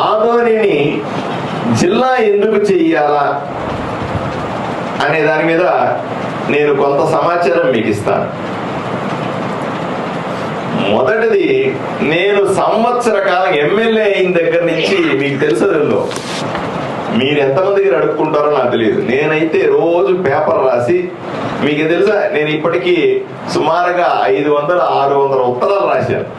ఆదోనిని జిల్లా ఎందుకు చెయ్యాలా అనే దాని మీద నేను కొంత సమాచారం మీకు ఇస్తాను. మొదటిది, నేను సంవత్సర కాలం ఎమ్మెల్యే అయిన దగ్గర నుంచి మీకు తెలుసో మీరు ఎంతమందికి అడుక్కుంటారో నాకు తెలియదు. నేనైతే రోజు పేపర్ రాసి, మీకు తెలుసా, నేను ఇప్పటికీ సుమారుగా 500-600 ఉత్తరాలు రాశాను.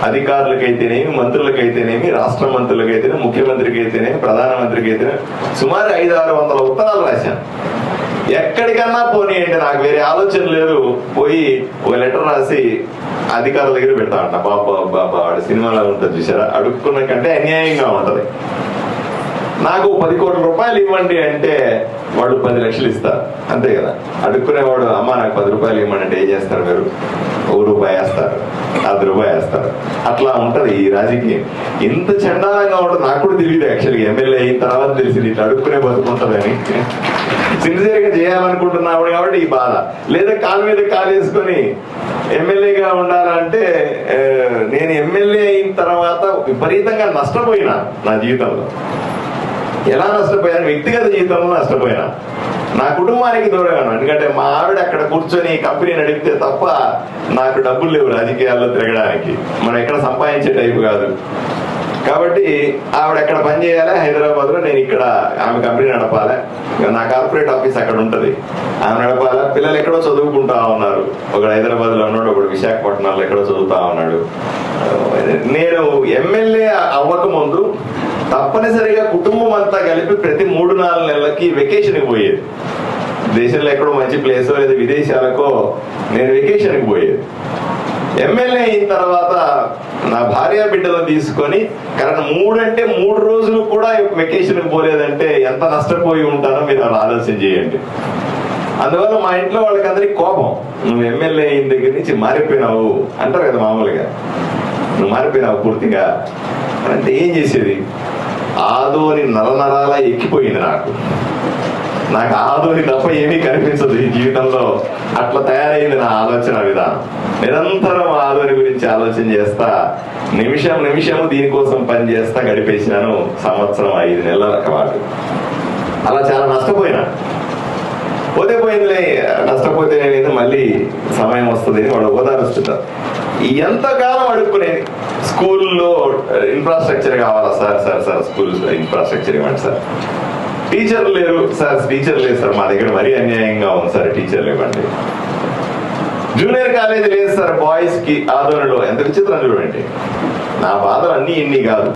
అధికారులకైతేనేమి, మంత్రులకైతేనేమి, రాష్ట్ర మంత్రులకైతేనేమి, ముఖ్యమంత్రికి అయితేనేమి, ప్రధానమంత్రికి అయితేనేమి సుమారు 500-600 ఉత్తరాలు రాశాను. ఎక్కడికన్నా పోనీయండి, నాకు వేరే ఆలోచన లేదు. పోయి ఒక లెటర్ రాసి అధికారుల దగ్గర పెడతా అంట. బాబా వాడు సినిమాలో ఉంటుంది చూసారా, అడుక్కున్న కంటే అన్యాయంగా ఉంటది. నాకు 10 కోట్ల రూపాయలు ఇవ్వండి అంటే వాడు 10 లక్షలు ఇస్తారు, అంతే కదా. అడుక్కునేవాడు అమ్మ నాకు 10 రూపాయలు ఇవ్వండి అంటే ఏం చేస్తారు మీరు? 1 రూపాయి వేస్తారు, 10 రూపాయలు వేస్తారు. అట్లా ఉంటది ఈ రాజకీయం. ఇంత చండాలంగా ఉంటుంది. నాకు కూడా తెలియదు యాక్చువల్గా, ఎమ్మెల్యే అయిన తర్వాత తెలిసింది ఇట్లా అడుక్కునే బతుకుంటుందని. సిన్సియర్ గా చేయాలనుకుంటున్నాడు కాబట్టి ఈ బాధ. లేదా కాలు మీద కాలు వేసుకొని ఎమ్మెల్యేగా ఉండాలంటే, నేను ఎమ్మెల్యే అయిన తర్వాత విపరీతంగా నష్టపోయినా నా జీవితంలో. ఎలా నష్టపోయాను? వ్యక్తిగత జీవితంలో నష్టపోయినా, నా కుటుంబానికి దూరంగా. ఎందుకంటే మా ఆవిడ అక్కడ కూర్చొని కంపెనీ నడిపితే తప్ప నాకు డబ్బులు లేవు రాజకీయాల్లో తిరగడానికి. మనం ఎక్కడ సంపాదించే టైపు కాదు కాబట్టి ఆవిడ ఎక్కడ పని చేయాలి హైదరాబాద్ లో, నేను ఇక్కడ ఆమె కంపెనీ నడపాలి. నా కార్పొరేట్ ఆఫీస్ అక్కడ ఉంటది, ఆమె నడపాలి. పిల్లలు ఎక్కడో చదువుకుంటా ఉన్నారు, ఒకడు హైదరాబాద్ లో ఉన్నాడు, ఒకడు విశాఖపట్నంలో ఎక్కడో చదువుతా ఉన్నాడు. నేను ఎమ్మెల్యే అవ్వక ముందు తప్పనిసరిగా కుటుంబం అంతా కలిపి ప్రతి 3-4 నెలలకి వెకేషన్కి పోయేది. దేశంలో ఎక్కడో మంచి ప్లేసో లేదా విదేశాలకో నేను వెకేషన్కి పోయేది. ఎమ్మెల్యే అయిన తర్వాత నా భార్య బిడ్డలను తీసుకొని కరెక్ట్ 3 అంటే 3 రోజులు కూడా వెకేషన్కి పోలేదంటే ఎంత నష్టపోయి ఉంటానో మీరు అలా ఆలోచన చేయండి. అందువల్ల మా ఇంట్లో వాళ్ళకందరికీ కోపం, నువ్వు ఎమ్మెల్యే అయిన దగ్గర నుంచి మారిపోయినావు అంటారు కదా మామూలుగా. నువ్వు మారిపోయినావు పూర్తిగా అంటే ఏం చేసేది? ఆదోని నరనరాలా ఎక్కిపోయింది నాకు ఆదోని తప్ప ఏమీ కనిపించదు ఈ జీవితంలో. అట్లా తయారైంది నా ఆలోచన విధానం. నిరంతరం ఆదోని గురించి ఆలోచన చేస్తా, నిమిషము దీనికోసం పని చేస్తా గడిపేసినాను. సంవత్సరం 5 నెలల పాటు అలా చాలా నష్టపోయినా. పోతే పోయిందిలే, నష్టపోతే నేను మళ్ళీ సమయం వస్తుంది అని వాళ్ళు ఓదారుస్తుంటారు. ఎంతకాలం అడుక్కునేది? స్కూల్లో ఇన్ఫ్రాస్ట్రక్చర్ కావాలా సార్ స్కూల్ ఇన్ఫ్రాస్ట్రక్చర్ ఇవ్వండి సార్. టీచర్లు లేరు సార్, టీచర్ లేదు సార్, మా దగ్గర మరీ అన్యాయంగా ఉంది సార్, టీచర్లు ఇవ్వండి. జూనియర్ కాలేజ్ లేదు సార్ బాయ్స్ కి ఆదోనిలో. ఎంత విచిత్రం చూడండి. నా బాధలు అన్నీ ఇన్ని కాదు.